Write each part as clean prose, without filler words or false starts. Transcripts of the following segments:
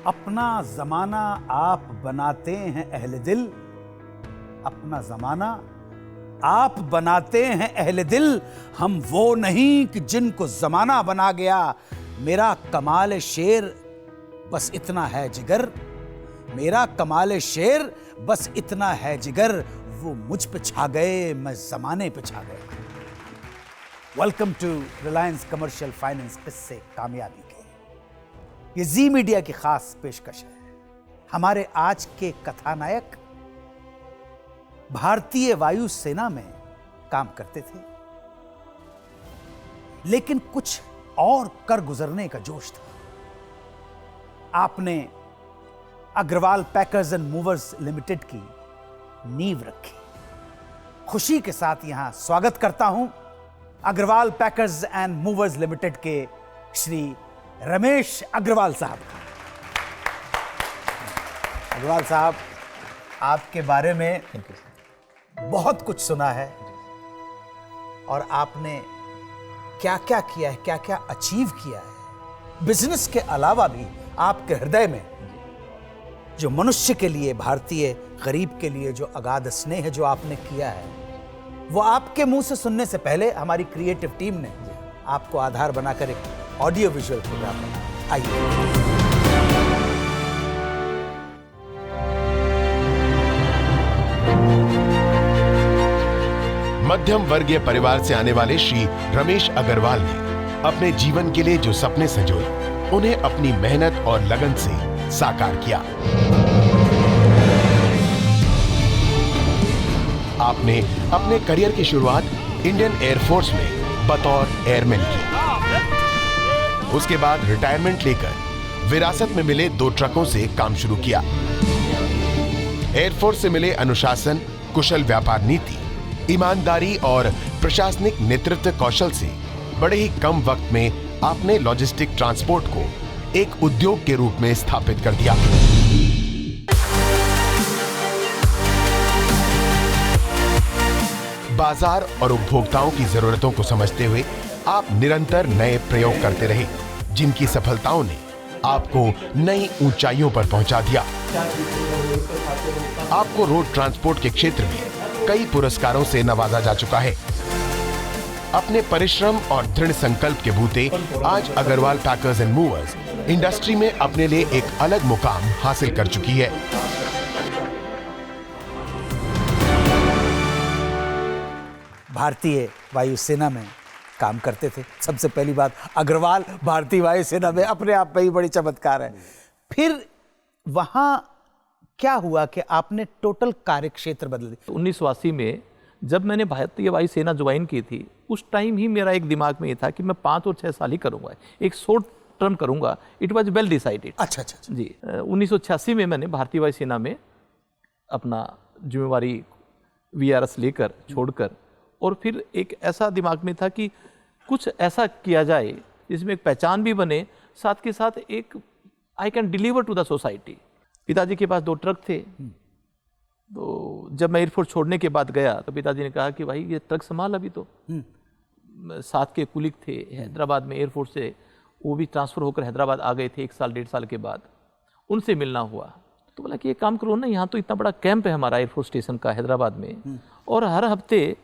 अपना जमाना आप बनाते हैं अहले दिल, अपना जमाना आप बनाते हैं अहले दिल। हम वो नहीं कि जिनको जमाना बना गया। मेरा कमाल शेर बस इतना है जिगर, मेरा कमाल शेर बस इतना है जिगर। वो मुझ पे छा गए, मैं जमाने पे छा गया। Welcome to Reliance commercial finance, किस्से कामयाबी के। ये जी मीडिया की खास पेशकश है। हमारे आज के कथानायक भारतीय वायुसेना में काम करते थे, लेकिन कुछ और कर गुजरने का जोश था। आपने Agarwal packers and movers limited की नींव रखी। खुशी के साथ यहां स्वागत करता हूं Agarwal packers and movers limited के श्री रमेश अग्रवाल साहब का। अग्रवाल साहब, आपके बारे में बहुत कुछ सुना है और आपने क्या क्या किया है, क्या क्या अचीव किया है। बिजनेस के अलावा भी आपके हृदय में जो मनुष्य के लिए, भारतीय गरीब के लिए जो अगाध स्नेह जो आपने किया है, वो आपके मुंह से सुनने से पहले हमारी क्रिएटिव टीम ने आपको आधार बनाकर एक ऑडियो विजुअल प्रोग्राम बनाया। आइए। मध्यम वर्गीय परिवार से आने वाले श्री रमेश अग्रवाल ने अपने जीवन के लिए जो सपने संजोए, उन्हें अपनी मेहनत और लगन से साकार किया। आपने अपने करियर की शुरुआत इंडियन एयरफोर्स में बतौर एयरमैन की। उसके बाद रिटायरमेंट लेकर विरासत में मिले 2 ट्रकों से काम शुरू किया। एयरफोर्स से मिले अनुशासन, कुशल व्यापार नीति, ईमानदारी और प्रशासनिक नेतृत्व कौशल से बड़े ही कम वक्त में आपने लॉजिस्टिक ट्रांसपोर्ट को एक उद्योग के रूप में स्थापित कर दिया। बाजार और उपभोक्ताओं की जरूरतों को समझते हुए आप निरंतर नए प्रयोग करते रहे, जिनकी सफलताओं ने आपको नई ऊंचाइयों पर पहुंचा दिया। आपको रोड ट्रांसपोर्ट के क्षेत्र में कई पुरस्कारों से नवाजा जा चुका है। अपने परिश्रम और दृढ़ संकल्प के बूते आज Agarwal packers and movers industry में अपने लिए एक अलग मुकाम हासिल कर चुकी है। भारतीय वायुसेना में काम करते थे। सबसे पहली बात, अग्रवाल भारतीय वायुसेना में अपने आप में ही बड़ी चमत्कार है। फिर वहां क्या हुआ कि आपने टोटल कार्यक्षेत्र बदल दिया? 1980 में जब मैंने भारतीय वायुसेना ज्वाइन की थी, उस टाइम ही मेरा एक दिमाग में ये था कि मैं 5 और 6 साल ही करूंगा, एक शॉर्ट टर्म करूंगा। It was well decided. अच्छा जी। 1986 में मैंने भारतीय वायुसेना में अपना जिम्मेवारी VRS लेकर छोड़कर, और फिर एक ऐसा दिमाग में था कि कुछ ऐसा किया जाए जिसमें एक पहचान भी बने, साथ के साथ एक I can deliver to the society. पिताजी के पास 2 ट्रक थे। तो जब मैं एयरफोर्स छोड़ने के बाद गया तो पिताजी ने कहा कि भाई ये ट्रक संभाल अभी तो। साथ के कुलीग थे हैदराबाद में एयरफोर्स से, वो भी ट्रांसफ़र होकर हैदराबाद आ गए थे 1 साल 1.5 साल के बाद। उनसे मिलना हुआ तो बोला कि ये काम करो ना, यहाँ तो इतना बड़ा कैंप है हमारा एयरफोर्स स्टेशन का हैदराबाद में, और हर हफ्ते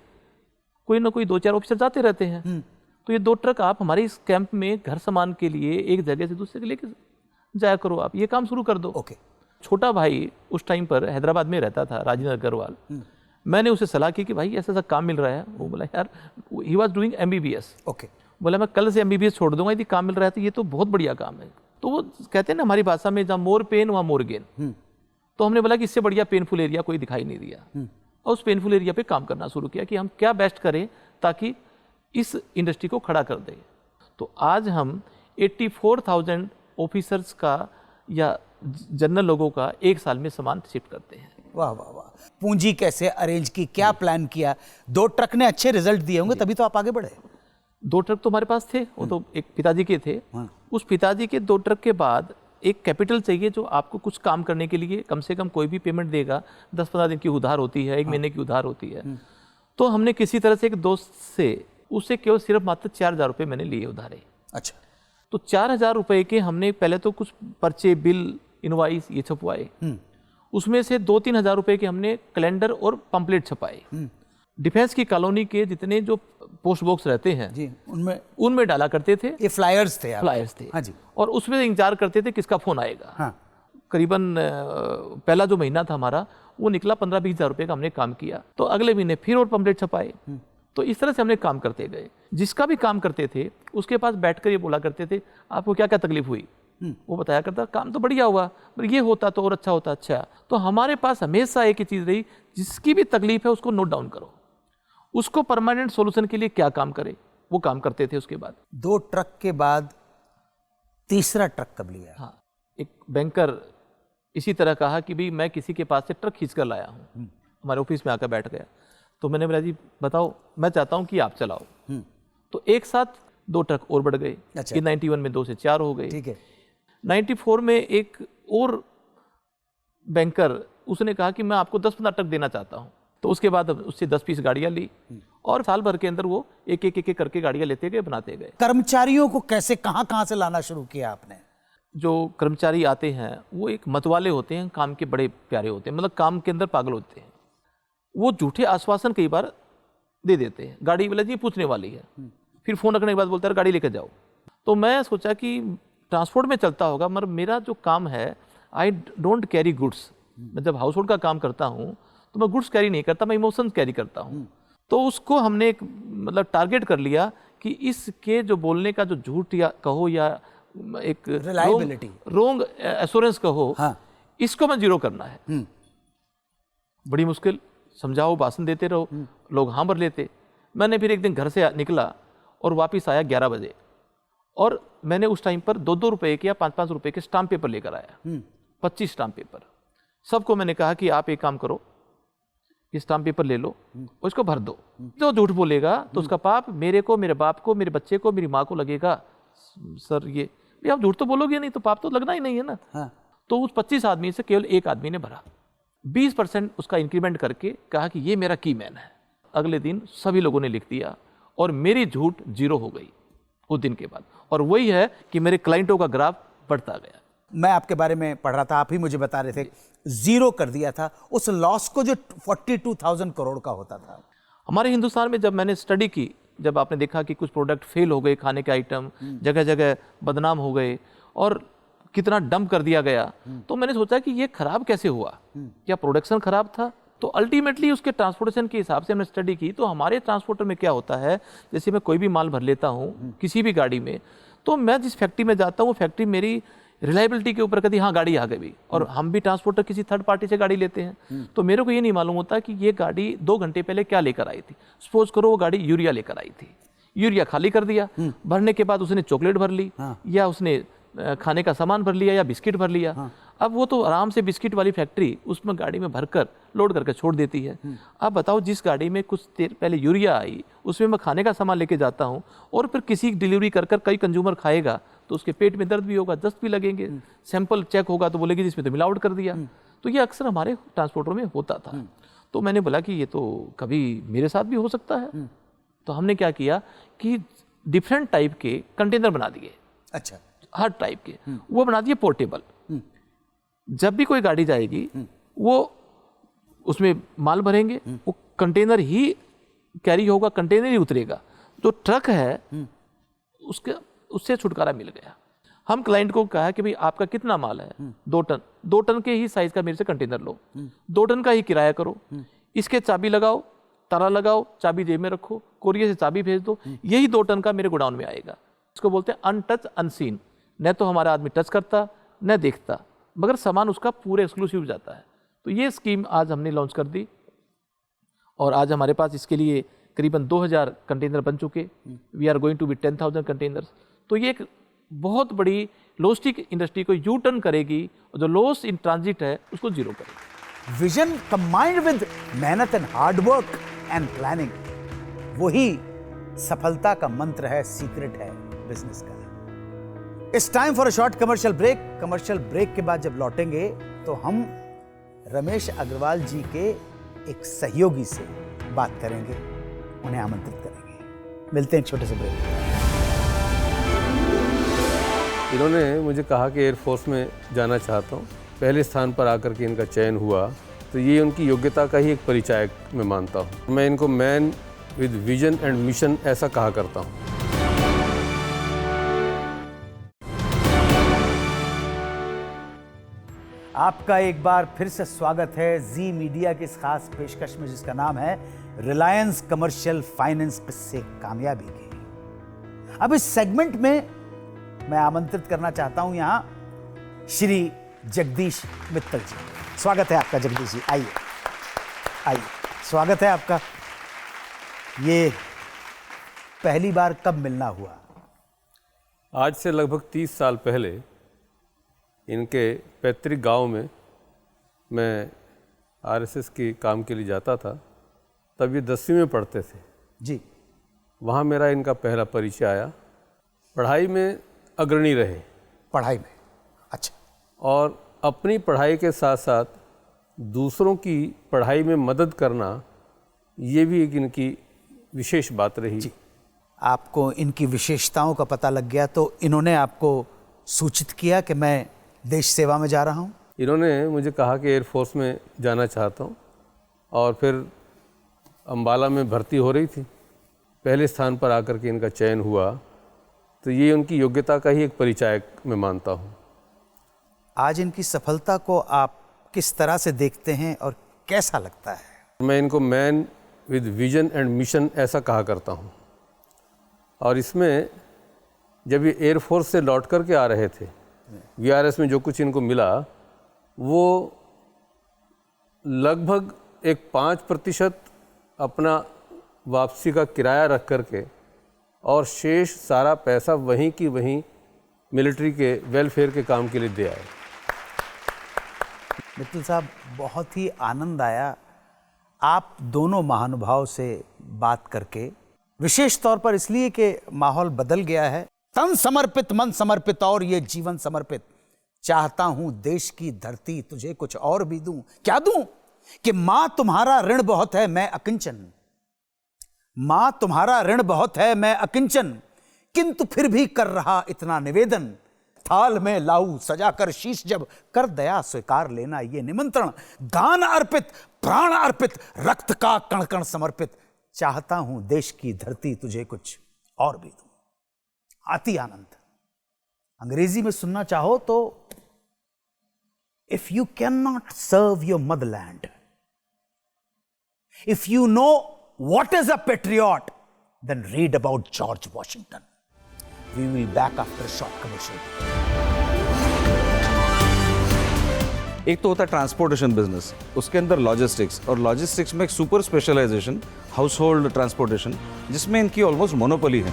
कोई ना कोई 2-4 ऑफिसर जाते रहते हैं। तो ये 2 ट्रक आप हमारे इस कैंप में घर सामान के लिए एक जगह से दूसरे के लेके जाया करो, आप ये काम शुरू कर दो। ओके। छोटा भाई उस टाइम पर हैदराबाद में रहता था, राजेंद्र अग्रवाल। मैंने उसे सलाह की कि भाई ऐसा ऐसा काम मिल रहा है। वो बोला यार, he was doing MBBS। Okay. बोला मैं कल से MBBS छोड़ दूंगा, यदि काम मिल रहा है तो ये तो बहुत बढ़िया काम है। तो वो कहते हैं ना हमारी भाषा में, जहाँ मोर पेन वहाँ मोर गेन। तो हमने बोला कि इससे बढ़िया पेनफुल एरिया कोई दिखाई नहीं दिया, और उस पेनफुल एरिया पे काम करना शुरू किया कि हम क्या बेस्ट करें ताकि इस इंडस्ट्री को खड़ा कर दें। तो आज हम 84,000 ऑफिसर्स का या जनरल लोगों का 1 साल में सामान शिफ्ट करते हैं। वाह वाह वाह। पूंजी कैसे अरेंज की, क्या प्लान किया? 2 ट्रक ने अच्छे रिजल्ट दिए होंगे, तभी तो आप आगे बढ़े। 2 ट्रक तो हमारे पास थे, वो तो एक पिताजी के थे। उस पिताजी के 2 ट्रक के बाद एक कैपिटल चाहिए जो आपको कुछ काम करने के लिए कम से कम कोई भी पेमेंट देगा। 10-15 दिन की उधार होती है, 1 महीने की उधार होती है। तो हमने किसी तरह से एक दोस्त से उससे केवल सिर्फ मात्र 4,000 रुपये मैंने लिए उधारे। अच्छा। तो 4,000 रुपये के हमने पहले तो कुछ पर्चे बिल इनवाइस ये छपवाए। उसमें से 2-3 हज़ार रुपए के हमने कैलेंडर और पंपलेट छपाए। डिफेंस की कॉलोनी के जितने जो पोस्ट बॉक्स रहते हैं जी, उनमें डाला करते थे। ये फ्लायर्स थे फ्लायर्स थे। हाँ जी। और उसमें इंतजार करते थे किसका फोन आएगा। हाँ। करीबन पहला जो महीना था हमारा वो निकला 15-20 हज़ार रुपए का हमने काम किया। तो अगले महीने फिर और पंपलेट छपाए। तो इस तरह से हमने काम करते गए। जिसका भी काम करते थे उसके पास बैठकर ये बोला करते थे आपको क्या क्या तकलीफ हुई। वो बताया करता काम तो बढ़िया हुआ पर ये होता तो और अच्छा होता। अच्छा, तो हमारे पास हमेशा एक ही चीज़ रही, जिसकी भी तकलीफ है उसको नोट डाउन करो, उसको परमानेंट सॉल्यूशन के लिए क्या काम करे वो काम करते थे। उसके बाद 2 ट्रक के बाद तीसरा ट्रक कब लिया? हाँ, एक बैंकर इसी तरह कहा कि भाई मैं किसी के पास से ट्रक खींच कर लाया हूँ। हमारे ऑफिस में आकर बैठ गया। तो मैंने बोला जी बताओ, मैं चाहता हूँ कि आप चलाओ। तो एक साथ 2 ट्रक और बढ़ गए। अच्छा। ये 91 में 2 से 4 हो गए। ठीक है। 94 में एक और बैंकर उसने कहा कि मैं आपको 10-15 ट्रक देना चाहता हूँ। तो उसके बाद उससे 10 पीस गाड़ियाँ ली और साल भर के अंदर वो एक एक करके गाड़ियाँ लेते गए, बनाते गए। कर्मचारियों को कैसे कहाँ से लाना शुरू किया आपने? जो कर्मचारी आते हैं वो एक मतवाले होते हैं, काम के बड़े प्यारे होते हैं, मतलब काम के अंदर पागल होते हैं। वो झूठे आश्वासन कई बार दे देते हैं। गाड़ी वाला जी पूछने वाली है, फिर फोन रखने के बाद बोलता है गाड़ी लेकर जाओ। तो मैं सोचा कि ट्रांसपोर्ट में चलता होगा मगर मेरा जो काम है आई डोंट कैरी गुड्स। मैं जब हाउस होल्ड का काम करता हूँ तो मैं गुड्स कैरी नहीं करता, मैं इमोशंस कैरी करता हूँ। तो उसको हमने एक मतलब टारगेट कर लिया कि इसके जो बोलने का जो झूठ या कहो या एक रिलायबिलिटी, रोंग एश्योरेंस कहो, हाँ। इसको मैं जीरो करना है। बड़ी मुश्किल, समझाओ, भाषण देते रहो, लोग हाँ भर लेते। मैंने फिर एक दिन घर से निकला और वापस आया 11 बजे और मैंने उस टाइम पर 2-2 रुपए के या 5-5 रुपए के स्टाम्प पेपर लेकर आया। 25 स्टाम्प पेपर। सबको मैंने कहा कि आप एक काम करो, ये स्टाम्प पेपर ले लो और इसको भर दो। जो झूठ बोलेगा तो उसका पाप मेरे को, मेरे बाप को, मेरे बच्चे को, मेरी माँ को लगेगा। सर ये आप झूठ तो बोलोगे नहीं तो पाप तो लगना ही नहीं है ना। हाँ। तो उस 25 आदमी से केवल एक आदमी ने भरा। 20% उसका इंक्रीमेंट करके कहा कि ये मेरा की मैन है। अगले दिन सभी लोगों ने लिख दिया और मेरी झूठ 0 हो गई उस दिन के बाद। और वही है कि मेरे क्लाइंटों का ग्राफ बढ़ता गया। मैं आपके बारे में पढ़ रहा था, आप ही मुझे बता रहे थे 0 कर दिया था उस लॉस को जो 42,000 करोड़ का होता था। हमारे हिंदुस्तान में जब मैंने स्टडी की, जब आपने देखा कि कुछ प्रोडक्ट फेल हो गए, खाने के आइटम जगह जगह बदनाम हो गए और कितना डंप कर दिया गया, तो मैंने सोचा कि ये खराब कैसे हुआ। क्या प्रोडक्शन खराब था? तो अल्टीमेटली उसके ट्रांसपोर्टेशन के हिसाब से हमने स्टडी की। तो हमारे ट्रांसपोर्टर में क्या होता है, जैसे मैं कोई भी माल भर लेता हूँ किसी भी गाड़ी में, तो मैं जिस फैक्ट्री में जाता हूँ वो फैक्ट्री मेरी रिलायबिलिटी के ऊपर कहती हाँ गाड़ी आ गई। और हम भी ट्रांसपोर्टर किसी थर्ड पार्टी से गाड़ी लेते हैं, तो मेरे को ये नहीं मालूम होता कि ये गाड़ी 2 घंटे पहले क्या लेकर आई थी। सपोज करो वो गाड़ी यूरिया लेकर आई थी, यूरिया खाली कर दिया, भरने के बाद उसने चॉकलेट भर ली, या उसने खाने का सामान भर लिया या बिस्किट भर लिया। अब वो तो आराम से बिस्किट वाली फैक्ट्री उसमें गाड़ी में भरकर लोड करके छोड़ देती है। अब बताओ जिस गाड़ी में कुछ देर पहले यूरिया आई उसमें मैं खाने का सामान लेके जाता हूँ और फिर किसी डिलीवरी कर कई कंज्यूमर खाएगा तो उसके पेट में दर्द भी होगा, दस्त भी लगेंगे, सैंपल चेक होगा तो बोलेगी जिसमें तो मिलावट कर दिया। तो ये अक्सर हमारे ट्रांसपोर्टर में होता था। तो मैंने बोला कि ये तो कभी मेरे साथ भी हो सकता है। तो हमने क्या किया कि डिफरेंट टाइप के कंटेनर बना दिए। अच्छा। हर टाइप के वो बना दिए पोर्टेबल। जब भी कोई गाड़ी जाएगी वो उसमें माल भरेंगे, वो कंटेनर ही कैरी होगा, कंटेनर ही उतरेगा। जो ट्रक है उससे छुटकारा मिल गया। हम क्लाइंट को कहा कि भाई आपका कितना माल है, 2 टन, 2 टन के ही साइज का मेरे से कंटेनर लो, 2 टन का ही किराया करो, इसके चाबी लगाओ, ताला लगाओ, चाबी जेब में रखो, कोरियर से चाबी भेज दो, यही 2 टन का मेरे गोडाउन में आएगा। इसको बोलते हैं अनटच अनसीन। न तो हमारा आदमी टच करता न देखता, मगर सामान उसका पूरे एक्सक्लूसिव जाता है। तो ये स्कीम आज हमने लॉन्च कर दी और आज हमारे पास इसके लिए करीबन 2000 कंटेनर बन चुके। We are going to be 10,000 containers. तो ये एक बहुत बड़ी लॉजिस्टिक इंडस्ट्री को यू टर्न करेगी और जो लॉस इन ट्रांजिट है उसको 0 करेगी। विजन कंबाइंड विद मेहनत and hard work and planning, वही सफलता का मंत्र है, सीक्रेट है बिजनेस का। It's time for a short commercial break. Commercial break के बाद जब लौटेंगे तो हम रमेश अग्रवाल जी के एक सहयोगी से बात करेंगे, उन्हें आमंत्रित करेंगे। मिलते हैं छोटे से ब्रेक में। इन्होंने मुझे कहा कि एयरफोर्स में जाना चाहता हूँ, पहले स्थान पर आकर के इनका चयन हुआ, तो ये उनकी योग्यता का ही एक परिचायक मैं मानता हूँ। मैं इनको man with vision and mission ऐसा कहा करता हूँ। आपका एक बार फिर से स्वागत है जी मीडिया की इस खास पेशकश में, जिसका नाम है रिलायंस कमर्शियल फाइनेंस से कामयाबी की। अब इस सेगमेंट में मैं आमंत्रित करना चाहता हूं यहां श्री जगदीश मित्तल जी। स्वागत है आपका जगदीश जी, आइए आइए, स्वागत है आपका। ये पहली बार कब मिलना हुआ? आज से लगभग 30 साल पहले इनके पैतृक गांव में मैं आरएसएस के काम के लिए जाता था। तब ये 10वीं में पढ़ते थे जी। वहाँ मेरा इनका पहला परिचय आया। पढ़ाई में अग्रणी रहे, पढ़ाई में, अच्छा। और अपनी पढ़ाई के साथ साथ दूसरों की पढ़ाई में मदद करना, ये भी एक इनकी विशेष बात रही जी। आपको इनकी विशेषताओं का पता लग गया तो इन्होंने आपको सूचित किया कि मैं देश सेवा में जा रहा हूं? इन्होंने मुझे कहा कि एयरफोर्स में जाना चाहता हूं, और फिर अंबाला में भर्ती हो रही थी। पहले स्थान पर आकर के इनका चयन हुआ, तो ये उनकी योग्यता का ही एक परिचायक मैं मानता हूं। आज इनकी सफलता को आप किस तरह से देखते हैं और कैसा लगता है? मैं इनको man with vision and mission ऐसा कहा करता हूं। और इसमें जब ये एयरफोर्स से लौट कर के आ रहे थे, वीआरएस में जो कुछ इनको मिला वो लगभग एक 5% अपना वापसी का किराया रख कर के, और शेष सारा पैसा वहीं की वहीं मिलिट्री के वेलफेयर के काम के लिए दे आए। मित्तल साहब, बहुत ही आनंद आया आप दोनों महानुभाव से बात करके, विशेष तौर पर इसलिए कि माहौल बदल गया है। तन समर्पित, मन समर्पित और ये जीवन समर्पित। चाहता हूं देश की धरती तुझे कुछ और भी दूं। क्या दूं? कि मां तुम्हारा ऋण बहुत है मैं अकिंचन, मां तुम्हारा ऋण बहुत है मैं अकिंचन, किंतु फिर भी कर रहा इतना निवेदन, थाल में लाऊं सजाकर शीश जब, कर दया स्वीकार लेना ये निमंत्रण। गान अर्पित, प्राण अर्पित, रक्त का कण कण समर्पित, चाहता हूं देश की धरती तुझे कुछ और भी दूं। अति आनंद। अंग्रेजी में सुनना चाहो तो, if you can not serve your motherland, if you know what is a patriot, then read about George Washington. We will back after short commercial. एक तो होता है ट्रांसपोर्टेशन बिजनेस, उसके अंदर लॉजिस्टिक्स, और लॉजिस्टिक्स में एक super specialisation household transportation, जिसमें इनकी ऑलमोस्ट मोनोपोली है।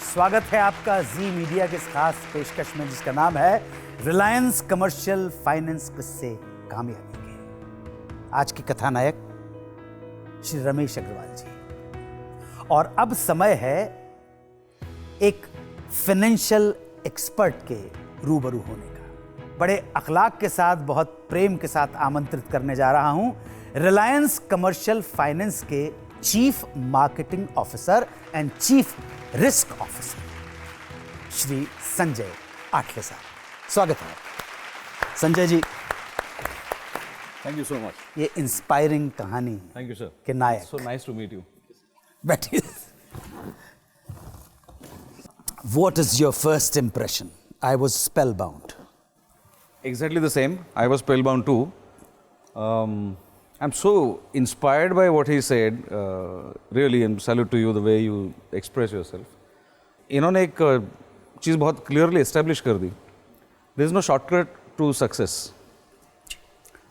स्वागत है आपका जी मीडिया के इस खास पेशकश में, जिसका नाम है रिलायंस कमर्शियल फाइनेंस से कामयाबी की। आज की कथानायक श्री रमेश अग्रवाल जी। और अब समय है एक फाइनेंशियल एक्सपर्ट के रूबरू होने का। बड़े अखलाक के साथ, बहुत प्रेम के साथ आमंत्रित करने जा रहा हूं रिलायंस कमर्शियल फाइनेंस के chief marketing officer and chief risk officer Shri Sanjay Athale साहब। स्वागत है Sanjay ji. Thank you so much. ये इंस्पायरिंग कहानी थैंक यू सर के नायक। So nice to meet you. बैठिए। What is your first impression? I was spellbound. Exactly the same. I was spellbound too. I'm so inspired by what he said. Really, and salute to you the way you express yourself. इन्होंने एक चीज़ बहुत clearly establish कर दी. There is no shortcut to success.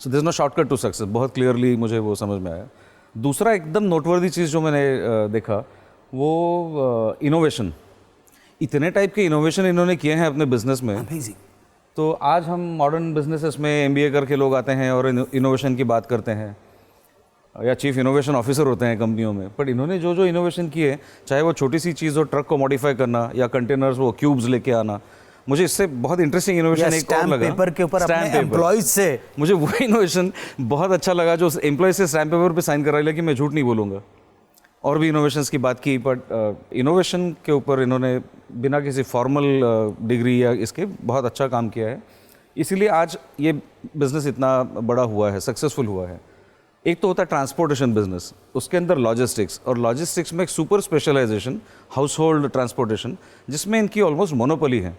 So there is no shortcut to success. बहुत clearly मुझे वो समझ में आया. दूसरा एकदम नोटवर्दी चीज़ जो मैंने देखा वो इनोवेशन। इतने टाइप के इनोवेशन इन्होंने किए हैं अपने बिजनेस में। Amazing. तो आज हम मॉडर्न बिजनेसेस में एमबीए करके लोग आते हैं और इनोवेशन की बात करते हैं, या चीफ इनोवेशन ऑफिसर होते हैं कंपनियों में। बट इन्होंने जो जो इनोवेशन किए, चाहे वो छोटी सी चीज़ हो, ट्रक को मॉडिफाई करना या कंटेनर्स वो क्यूब्स लेके आना, मुझे इससे बहुत इंटरेस्टिंग इनोवेशन एक और लगा। पेपर के ऊपर अपने एम्प्लॉइज से मुझे वो इनोवेशन बहुत अच्छा लगा जो एम्प्लॉय से स्टैम्प पेपर पे साइन करा लिया कि मैं झूठ नहीं बोलूँगा। और भी इनोवेशंस की बात की, बट इनोवेशन के ऊपर इन्होंने बिना किसी फॉर्मल डिग्री या इसके बहुत अच्छा काम किया है, इसीलिए आज ये बिज़नेस इतना बड़ा हुआ है, सक्सेसफुल हुआ है। एक तो होता है ट्रांसपोर्टेशन बिजनेस, उसके अंदर लॉजिस्टिक्स, और लॉजिस्टिक्स में एक super specialisation household transportation, जिसमें इनकी ऑलमोस्ट मोनोपोली है।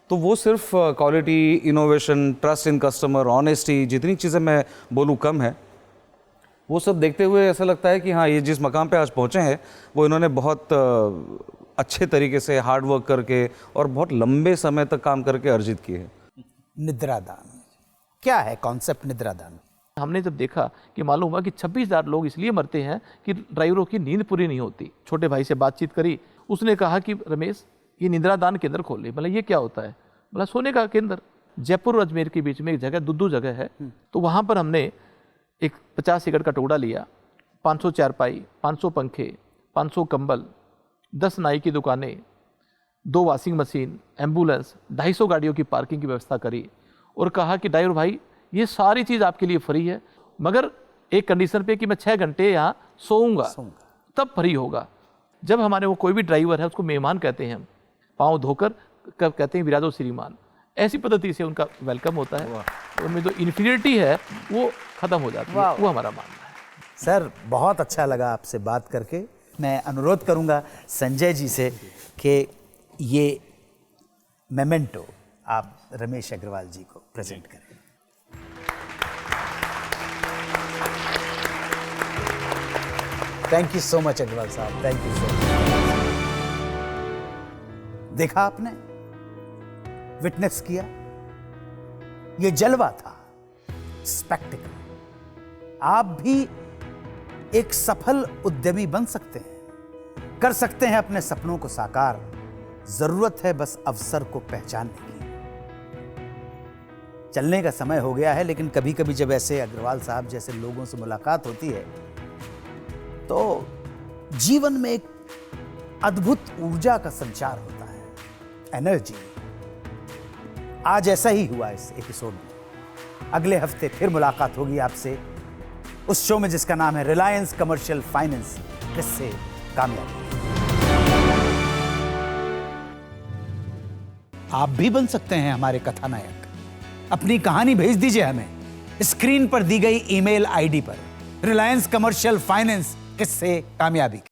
तो वो सिर्फ quality, innovation, trust in customer, honesty, जितनी चीज़ें मैं बोलूँ कम है, वो सब देखते हुए ऐसा लगता है कि हाँ, ये जिस मकाम पे आज पहुँचे हैं वो इन्होंने बहुत अच्छे तरीके से हार्ड वर्क करके और बहुत लंबे समय तक काम करके अर्जित किए हैं। निद्रादान क्या है कॉन्सेप्ट निद्रादान? हमने जब देखा कि मालूम हुआ कि 26,000 लोग इसलिए मरते हैं कि ड्राइवरों की नींद पूरी नहीं होती। छोटे भाई से बातचीत करी, उसने कहा कि रमेश, ये निद्रादान केंद्र खोल ले। बोला ये क्या होता है? बोला सोने का केंद्र। जयपुर और अजमेर के बीच में एक जगह, दुद्दू जगह है, तो वहाँ पर हमने एक 50 एकड़ का टुकड़ा लिया, 500 चारपाई, 500 पंखे, 500 कंबल, 10 नाई की दुकानें, 2 वॉशिंग मशीन, एम्बुलेंस, 250 गाड़ियों की पार्किंग की व्यवस्था करी और कहा कि ड्राइवर भाई ये सारी चीज़ आपके लिए फ्री है, मगर एक कंडीशन पे कि मैं 6 घंटे यहाँ सोऊंगा, तब फ्री होगा। जब हमारे वो कोई भी ड्राइवर है उसको मेहमान कहते हैं, हम पाँव धोकर कब कहते हैं विराजो श्रीमान, ऐसी पद्धति से उनका वेलकम होता है। उनमें जो इन्फीरियरिटी है वो खत्म हो जाती है, वो हमारा मानना है। सर बहुत अच्छा लगा आपसे बात करके। मैं अनुरोध करूंगा संजय जी से कि ये मेमेंटो आप रमेश अग्रवाल जी को प्रेजेंट करें। Thank you so much Agarwal साहब, थैंक यू सो मच। देखा आपने, विटनेस किया, ये जलवा था, स्पेक्टिकल। आप भी एक सफल उद्यमी बन सकते हैं, कर सकते हैं अपने सपनों को साकार। जरूरत है बस अवसर को पहचानने की। चलने का समय हो गया है, लेकिन कभी कभी जब ऐसे अग्रवाल साहब जैसे लोगों से मुलाकात होती है तो जीवन में एक अद्भुत ऊर्जा का संचार होता है, एनर्जी। आज ऐसा ही हुआ इस एपिसोड में। अगले हफ्ते फिर मुलाकात होगी आपसे उस शो में जिसका नाम है रिलायंस कमर्शियल फाइनेंस, किससे कामयाबी। आप भी बन सकते हैं हमारे कथानायक। अपनी कहानी भेज दीजिए हमें स्क्रीन पर दी गई ईमेल आईडी पर, रिलायंस कमर्शियल फाइनेंस, किससे कामयाबी।